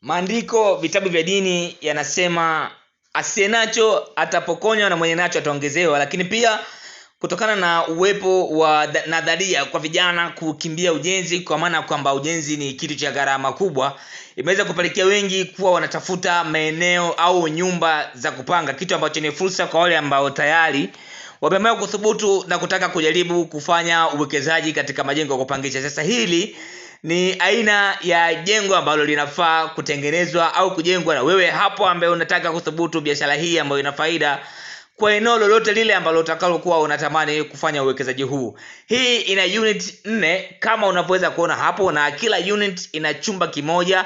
Maandiko, vitabu vya dini yanasema asiye nacho atapokonywa na mwenye nacho ataongezewa. Lakini pia kutokana na uwepo wa nadharia kwa vijana kukimbia ujenzi, kwa maana kwamba ujenzi ni kitu cha gharama kubwa, imeweza kupelekea wengi kuwa wanatafuta maeneo au nyumba za kupanga, kitu ambacho ni fursa kwa wale ambao tayari wameamua kuthubutu na kutaka kujaribu kufanya uwekezaji katika majengo ya kupangisha. Sasa hili ni aina ya jengo ambalo linafaa kutengenezwa au kujengwa na wewe hapo ambaye unataka kuthubutu biashara hii ambayo ina faida kwa eneo lolote lile ambalo utakalokuwa unatamani kufanya uwekezaji huu. Hii ina unit 4 kama unavyoweza kuona hapo, na kila unit ina chumba kimoja,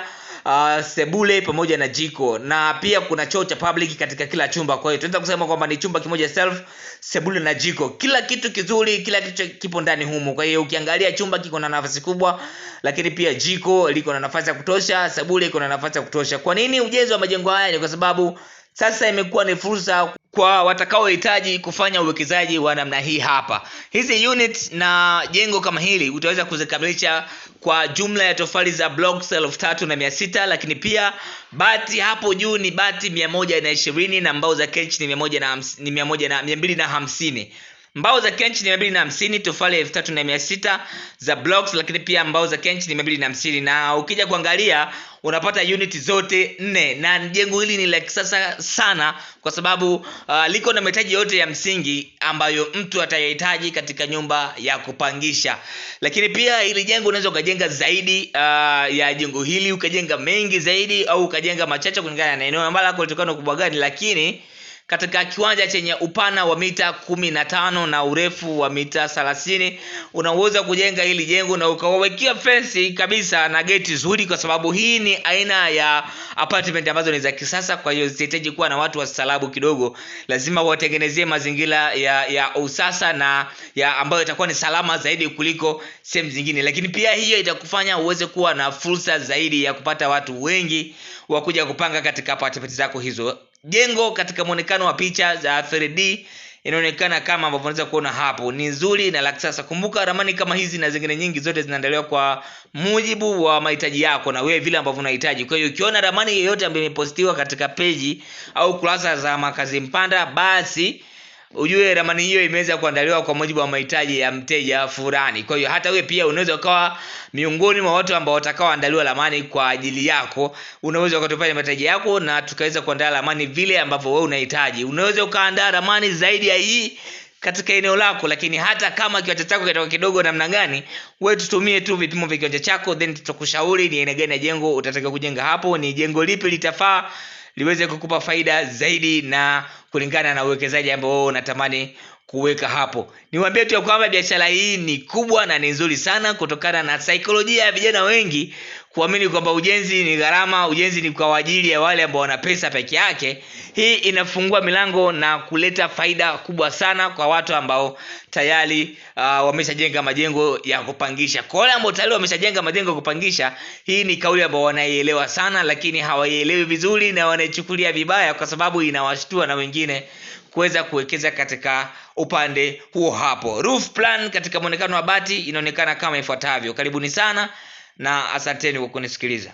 sebule pamoja na jiko, na pia kuna choo cha public katika kila chumba. Kwa hiyo tunaweza kusema kwamba ni chumba kimoja self, sebule na jiko, kila kitu kizuri, kila kitu kipo ndani humo. Kwa hiyo ukiangalia chumba kiko na nafasi kubwa, lakini pia jiko liko na nafasi ya kutosha, sebule iko na nafasi ya kutosha. Kwa nini ujenzi wa majengo haya? Ni kwa sababu sasa imekuwa ni fursa kwa watakaohitaji kufanya uwekezaji wa namna hii hapa. Hizi unit na jengo kama hili utaweza kuzikamilisha kwa jumla ya tofali za blocks 3600, lakini pia bati hapo juu ni bati 120 na mbao za kench ni 250. Mbao za kench ni 250, tofali 3600 za blocks, lakini pia mbao za kench ni 250. Na ukija kuangalia unapata unit zote 4, na jengo hili ni la kisasa sana kwa sababu liko na mahitaji yote ya msingi ambayo mtu atayahitaji katika nyumba ya kupangisha. Lakini pia hili jengo unaweza ukajenga zaidi ya jengo hili, ukajenga mengi zaidi au ukajenga machache kulingana na eneo ambalo kutokana na ukubwa gani, lakini katika kiwanja chenye upana wa mita 15 na urefu wa mita 30 unaweza kujenga hili jengo na ukawekea fence kabisa na geti zuri, kwa sababu hii ni aina ya apartment ambazo ni za kisasa. Kwa hiyo zitahitaji kuwa na watu wastaarabu kidogo, lazima watengenezee mazingira ya usasa na ya ambayo itakuwa ni salama zaidi kuliko sehemu zingine. Lakini pia hiyo itakufanya uweze kuwa na fursa zaidi ya kupata watu wengi wa kuja kupanga katika apartment zako hizo. Jengo katika muonekano wa picha za 3D inaonekana kama ambavyo unaweza kuona hapo, ni nzuri na la kisasa. Kumbuka ramani kama hizi na zingine nyingi zote zinaandaliwa kwa mujibu wa mahitaji yako na wewe vile ambavyo unahitaji. Kwa hiyo ukiona ramani yoyote ambayo imepostiwa katika peji au kurasa za Makazi Mpanda, basi ujue ramani hiyo imeweza kuandaliwa kwa mujibu wa mahitaji ya mteja fulani. Kwa hiyo hata wewe pia unaweza ukawa miongoni mwa watu ambao watakaoandaliwa ramani kwa ajili yako. Unaweza ukatupia mahitaji yako na tukaweza kuandaa ramani vile ambavyo wewe unahitaji. Unaweza ukaandaa ramani zaidi ya hii katika eneo lako, lakini hata kama kiwanja chako kitakuwa kidogo namna gani, wewe tutumie tu vipimo vya kiwanja chako, then tutakushauri ni aina gani ya jengo utataka kujenga hapo, ni jengo lipi litafaa liweze kukupa faida zaidi na kulingana na uwekezaji ambao unatamani kuweka hapo. Niwaambie tu kwamba biashara hii ni kubwa na ni nzuri sana, kutokana na saikolojia ya vijana wengi kuamini kwamba ujenzi ni gharama, ujenzi ni kwa ajili ya wale ambao wana pesa peke yake. Hii inafungua milango na kuleta faida kubwa sana kwa watu ambao tayari wameshajenga majengo ya kupangisha. Kwa wale ambao tayari wameshajenga majengo ya kupangisha, hii ni kauli ambayo wanaielewa sana, lakini hawaielewi vizuri na wanaichukulia vibaya, kwa sababu inawashtua na wengine kuweza kuwekeza katika upande huo hapo. Roof plan katika muonekano wa bati inaonekana kama ifuatavyo. Karibuni sana na asanteni kwa kunisikiliza.